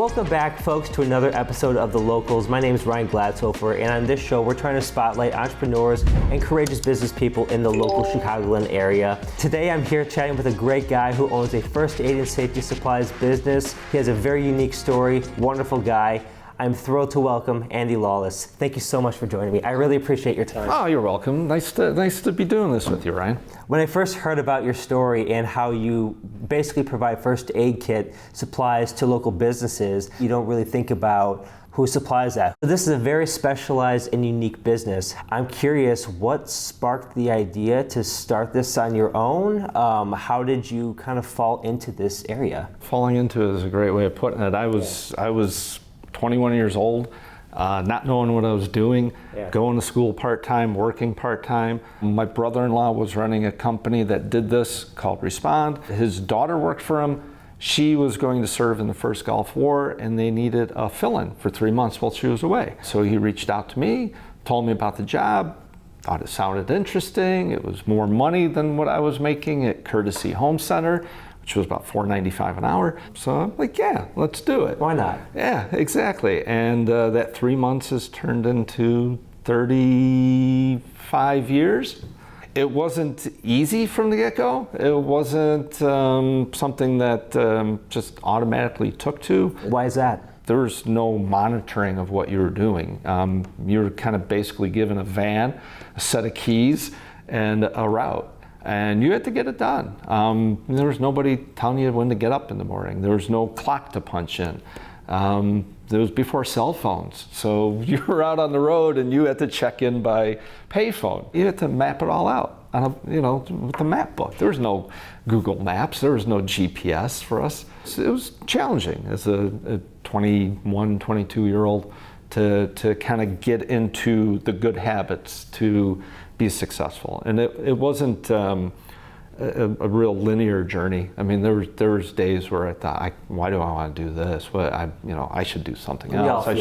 Welcome back, folks, to another episode of The Locals. My name is Ryan Gladshofer, and on this show, we're trying to spotlight entrepreneurs and courageous business people in the local Chicagoland area. Today, I'm here chatting with a great guy who owns a first aid and safety supplies business. He has a very unique story, wonderful guy. I'm thrilled to welcome Andy Lawless. Thank you so much for joining me. I really appreciate your time. Oh, you're welcome. Nice to be doing this with you, Ryan. When I first heard about your story and how you basically provide first aid kit supplies to local businesses, you don't really think about who supplies that. This is a very specialized and unique business. I'm curious, what sparked the idea to start this on your own? How did you kind of fall into this area? Falling into it is a great way of putting it. I was 21 years old, not knowing what I was doing, going to school part-time, working part-time. My brother-in-law was running a company that did this called Respond. His daughter worked for him. She was going to serve in the first Gulf War, and they needed a fill-in for 3 months while she was away. So he reached out to me, told me about the job, thought it sounded interesting. It was more money than what I was making at Courtesy Home Center, which was about $4.95 an hour. So I'm like, yeah, let's do it. Why not? Yeah, exactly. And that 3 months has turned into 35 years. It wasn't easy from the get-go. It wasn't something that just automatically took to. Why is that? There was no monitoring of what you were doing. You were kind of basically given a van, a set of keys, and a route. And you had to get it done. There was nobody telling you when to get up in the morning. There was no clock to punch in. It was before cell phones. So you were out on the road and you had to check in by payphone. You had to map it all out on with the map book. There was no Google Maps. There was no GPS for us. So it was challenging as a 21, 22-year-old to kind of get into the good habits to be successul. And it wasn't a real linear journey. I mean, there was days where I thought, why do I want to do this? Well, I should do something else. I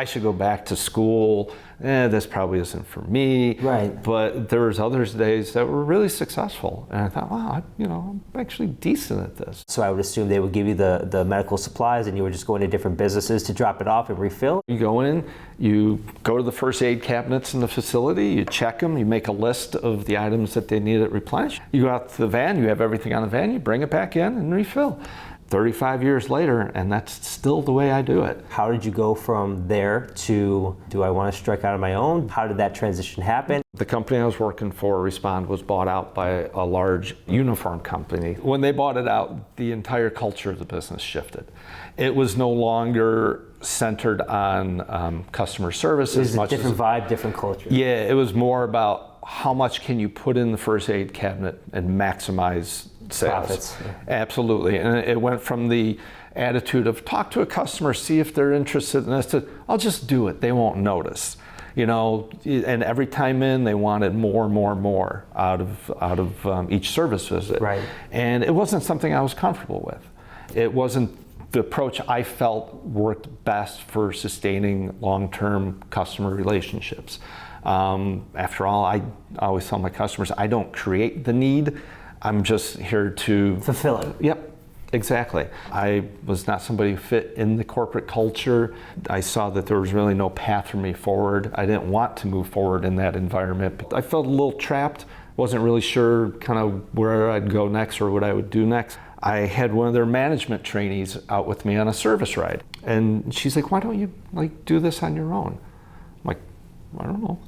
should go back to school. This probably isn't for me. Right. But there was other days that were really successful, and I thought, wow, I'm actually decent at this. So I would assume they would give you the medical supplies, and you were just going to different businesses to drop it off and refill. You go in, you go to the first aid cabinets in the facility, you check them, you make a list of the items that they needed replenished. You go out to the van, you have everything on the van, you bring it back in and refill. 35 years later, and that's still the way I do it. How did you go from there to, do I want to strike out on my own? How did that transition happen? The company I was working for, Respond, was bought out by a large uniform company. When they bought it out, the entire culture of the business shifted. It was no longer centered on customer service as much as... It was a different vibe, different culture. Yeah, it was more about how much can you put in the first aid cabinet and maximize sales. Profits. Absolutely. And it went from the attitude of talk to a customer, see if they're interested in this, to I'll just do it, they won't notice. And every time in, they wanted more out of each service visit. Right. And it wasn't something I was comfortable with. It wasn't the approach I felt worked best for sustaining long-term customer relationships. After all, I always tell my customers, I don't create the need. I'm just here to fulfill it. Yep, exactly. I was not somebody who fit in the corporate culture. I saw that there was really no path for me forward. I didn't want to move forward in that environment. I felt a little trapped. Wasn't really sure kind of where I'd go next or what I would do next. I had one of their management trainees out with me on a service ride. And she's like, why don't you do this on your own? I'm like, I don't know.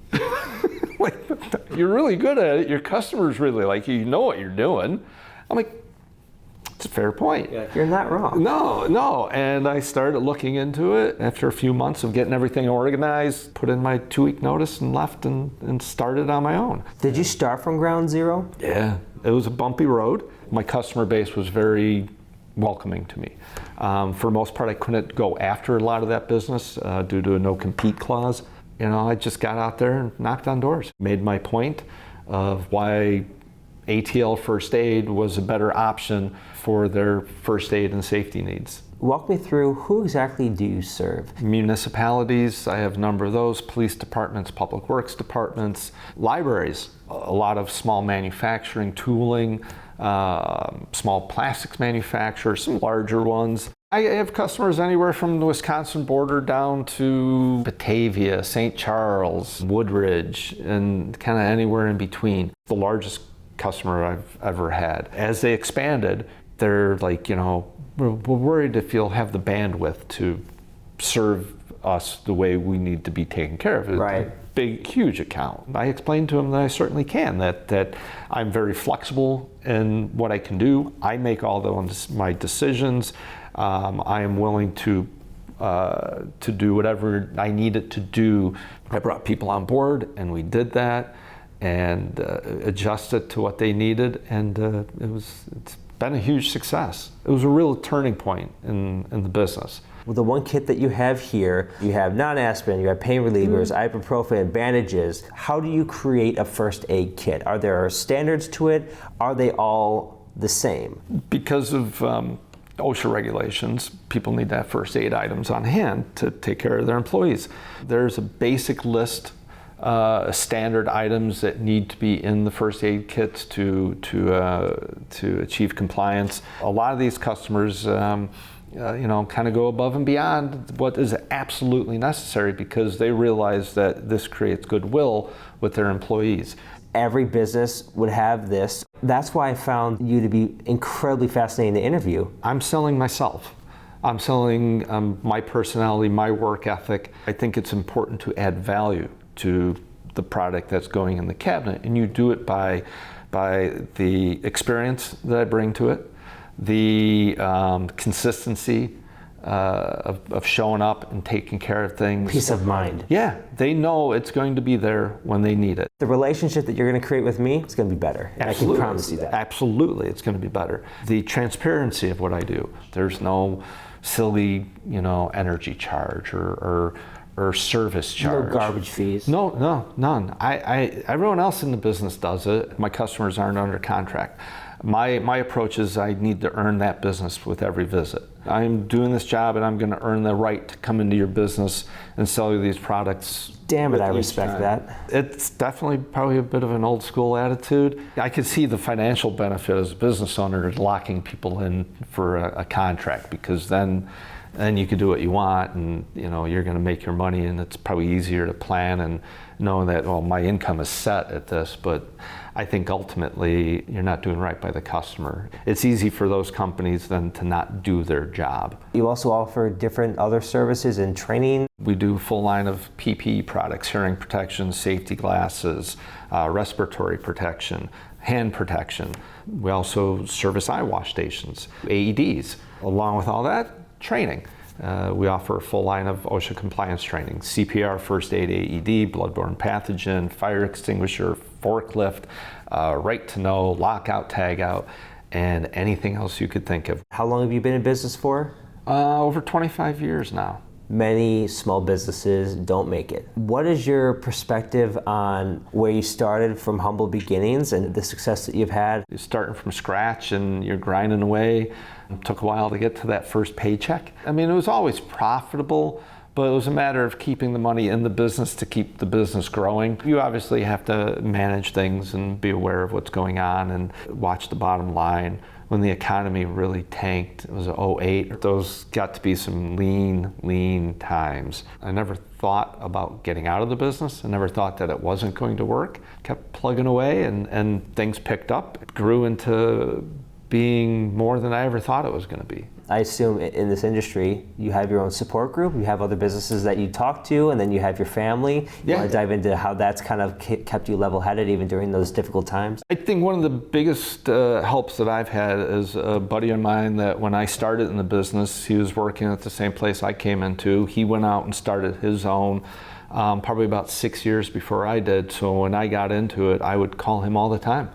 You're really good at it. Your customers really like you. You know what you're doing. I'm like, it's a fair point. Yeah, you're not wrong. No. And I started looking into it after a few months of getting everything organized, put in my 2-week notice and left and started on my own. Did you start from ground zero? Yeah, it was a bumpy road. My customer base was very welcoming to me. For the most part, I couldn't go after a lot of that business due to a no-compete clause. I just got out there and knocked on doors. Made my point of why ATL First Aid was a better option for their first aid and safety needs. Walk me through, who exactly do you serve? Municipalities, I have a number of those, police departments, public works departments, libraries, a lot of small manufacturing, tooling, small plastics manufacturers, some larger ones. I have customers anywhere from the Wisconsin border down to Batavia, St. Charles, Woodridge, and kind of anywhere in between. The largest customer I've ever had. As they expanded, they're like, we're worried if you'll have the bandwidth to serve us the way we need to be taken care of. Right. Big, huge account. I explained to them that I certainly can, that I'm very flexible in what I can do. I make all my decisions. I am willing to do whatever I needed to do. I brought people on board, and we did that, and adjusted to what they needed, and it's been a huge success. It was a real turning point in the business. Well, the one kit that you have here, you have non-aspirin, you have pain relievers, ibuprofen, bandages. How do you create a first aid kit? Are there standards to it? Are they all the same? Because of OSHA regulations, people need to have first aid items on hand to take care of their employees. There's a basic list, standard items that need to be in the first aid kits to achieve compliance. A lot of these customers, kind of go above and beyond what is absolutely necessary because they realize that this creates goodwill with their employees. Every business would have this. That's why I found you to be incredibly fascinating to interview. I'm selling myself. I'm selling my personality, my work ethic. I think it's important to add value to the product that's going in the cabinet, and you do it by the experience that I bring to it, the consistency of showing up and taking care of things. Peace of mind. Yeah, they know it's going to be there when they need it. The relationship that you're going to create with me is going to be better. And Absolutely. I can promise you that. Absolutely, it's going to be better. The transparency of what I do. There's no silly, energy charge or service charge. No garbage fees. No, none. Everyone else in the business does it. My customers aren't under contract. My approach is I need to earn that business with every visit. I'm doing this job and I'm going to earn the right to come into your business and sell you these products. Damn it, I respect that. It's definitely probably a bit of an old school attitude. I could see the financial benefit as a business owner locking people in for a contract, because then you can do what you want, and you're going to make your money, and it's probably easier to plan and know that, well, my income is set at this. But I think ultimately you're not doing right by the customer. It's easy for those companies then to not do their job. You also offer different other services and training. We do a full line of PPE products, hearing protection, safety glasses, respiratory protection, hand protection. We also service eye wash stations, AEDs. Along with all that, training. We offer a full line of OSHA compliance training: CPR, first aid, AED, bloodborne pathogen, fire extinguisher, forklift, right to know, lockout, tagout, and anything else you could think of. How long have you been in business for? Over 25 years now. Many small businesses don't make it. What is your perspective on where you started from humble beginnings and the success that you've had? You're starting from scratch and you're grinding away. It took a while to get to that first paycheck. I mean, it was always profitable, but it was a matter of keeping the money in the business to keep the business growing. You obviously have to manage things and be aware of what's going on and watch the bottom line. When the economy really tanked, it was 2008, those got to be some lean times. I never thought about getting out of the business. I never thought that it wasn't going to work. Kept plugging away and things picked up. It grew into being more than I ever thought it was going to be. I assume in this industry, you have your own support group, you have other businesses that you talk to, and then you have your family. You want to dive into how that's kind of kept you level-headed even during those difficult times? I think one of the biggest helps that I've had is a buddy of mine that when I started in the business, he was working at the same place I came into. He went out and started his own probably about 6 years before I did. So when I got into it, I would call him all the time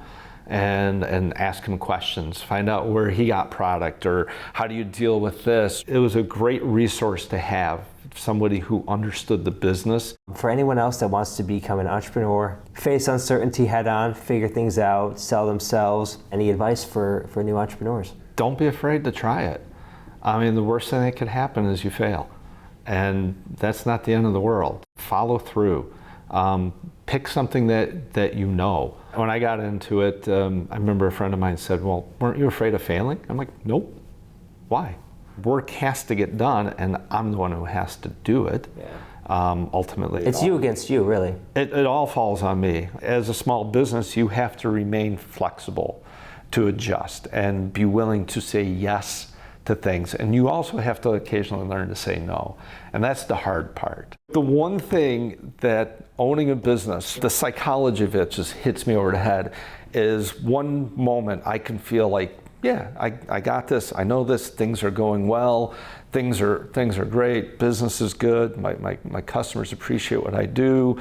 and ask him questions, find out where he got product or how do you deal with this. It was a great resource to have, somebody who understood the business. For anyone else that wants to become an entrepreneur, face uncertainty head on, figure things out, sell themselves, any advice for new entrepreneurs? Don't be afraid to try it. I mean, the worst thing that could happen is you fail. And that's not the end of the world. Follow through. Pick something that you know. When I got into it, I remember a friend of mine said, well, weren't you afraid of failing? I'm like, nope. Why? Work has to get done, and I'm the one who has to do it. Ultimately, it's you against you, really. It all falls on me. As a small business, you have to remain flexible to adjust and be willing to say yes to things. And you also have to occasionally learn to say no. And that's the hard part. The one thing that owning a business, the psychology of it just hits me over the head, is one moment I can feel like, yeah, I got this, I know this, things are going well, things are great, business is good, my customers appreciate what I do,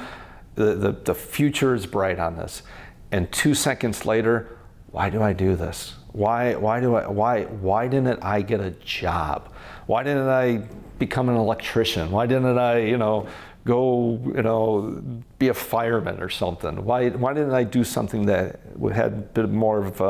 the future is bright on this. And 2 seconds later, why do I do this? Why didn't I get a job? Why didn't I become an electrician? Why didn't I, go, be a fireman or something? Why didn't I do something that had a bit more of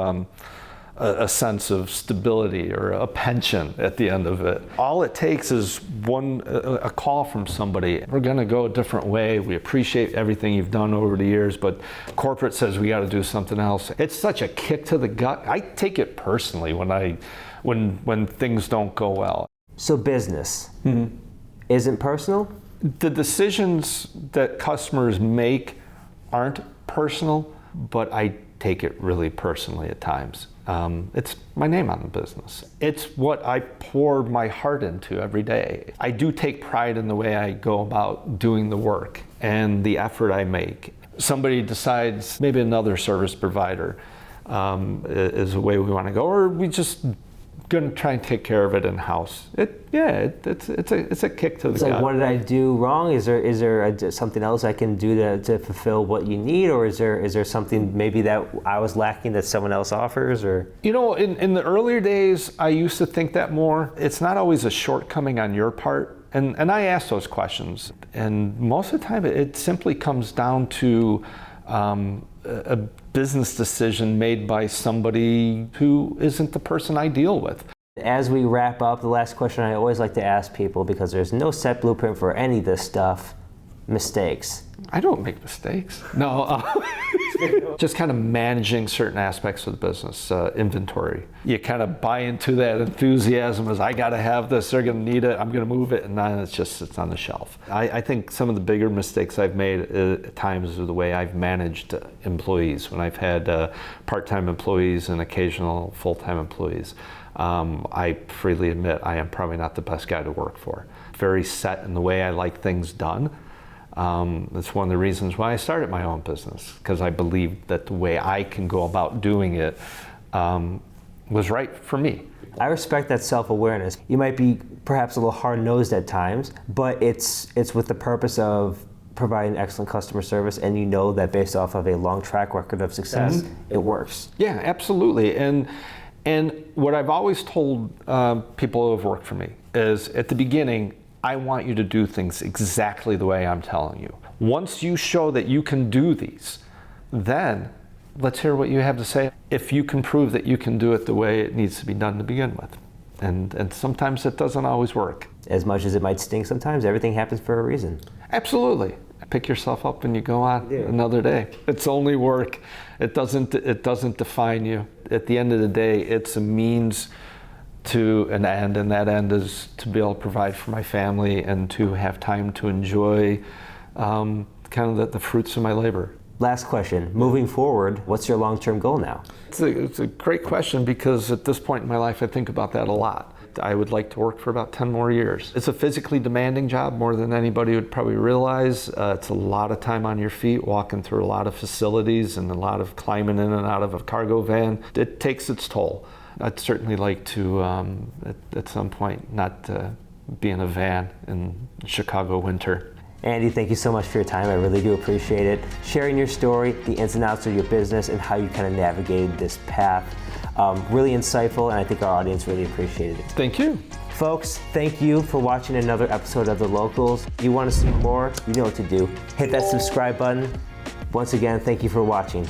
a sense of stability or a pension at the end of it? All it takes is a call from somebody. We're going to go a different way. We appreciate everything you've done over the years, but corporate says we got to do something else. It's such a kick to the gut. I take it personally when things don't go well. So business isn't personal? The decisions that customers make aren't personal, but I take it really personally at times. It's my name on the business. It's what I pour my heart into every day. I do take pride in the way I go about doing the work and the effort I make. Somebody decides maybe another service provider is the way we want to go, or we just going to try and take care of it in-house. It's a kick to the gut. Like, what did I do wrong? Is there something else I can do to fulfill what you need, or is there something maybe that I was lacking that someone else offers? Or in the earlier days, I used to think that more. It's not always a shortcoming on your part, and I ask those questions, and most of the time it simply comes down to a business decision made by somebody who isn't the person I deal with. As we wrap up, the last question I always like to ask people, because there's no set blueprint for any of this stuff: mistakes. I don't make mistakes. No. Just kind of managing certain aspects of the business, inventory. You kind of buy into that enthusiasm as, I got to have this, they're going to need it, I'm going to move it, and then it's on the shelf. I think some of the bigger mistakes I've made at times are the way I've managed employees, when I've had part-time employees and occasional full-time employees. I freely admit I am probably not the best guy to work for. Very set in the way I like things done. That's one of the reasons why I started my own business, because I believed that the way I can go about doing it was right for me. I respect that self-awareness. You might be perhaps a little hard-nosed at times, but it's with the purpose of providing excellent customer service, and you know that based off of a long track record of success, it works. Yeah, absolutely. And what I've always told people who have worked for me is, at the beginning, I want you to do things exactly the way I'm telling you. Once you show that you can do these, then let's hear what you have to say. If you can prove that you can do it the way it needs to be done to begin with. And sometimes it doesn't always work. As much as it might sting sometimes, everything happens for a reason. Absolutely. Pick yourself up and you go on another day. It's only work. It doesn't define you. At the end of the day, it's a means to an end, and that end is to be able to provide for my family and to have time to enjoy kind of the fruits of my labor. Last question. Moving forward, what's your long-term goal now? It's a great question, because at this point in my life, I think about that a lot. I would like to work for about 10 more years. It's a physically demanding job, more than anybody would probably realize. It's a lot of time on your feet, walking through a lot of facilities and a lot of climbing in and out of a cargo van. It takes its toll. I'd certainly like to, at some point, not be in a van in Chicago winter. Andy, thank you so much for your time. I really do appreciate it. Sharing your story, the ins and outs of your business, and how you kind of navigated this path. Really insightful, and I think our audience really appreciated it. Thank you. Folks, thank you for watching another episode of The Locals. If you want to see more, you know what to do. Hit that subscribe button. Once again, thank you for watching.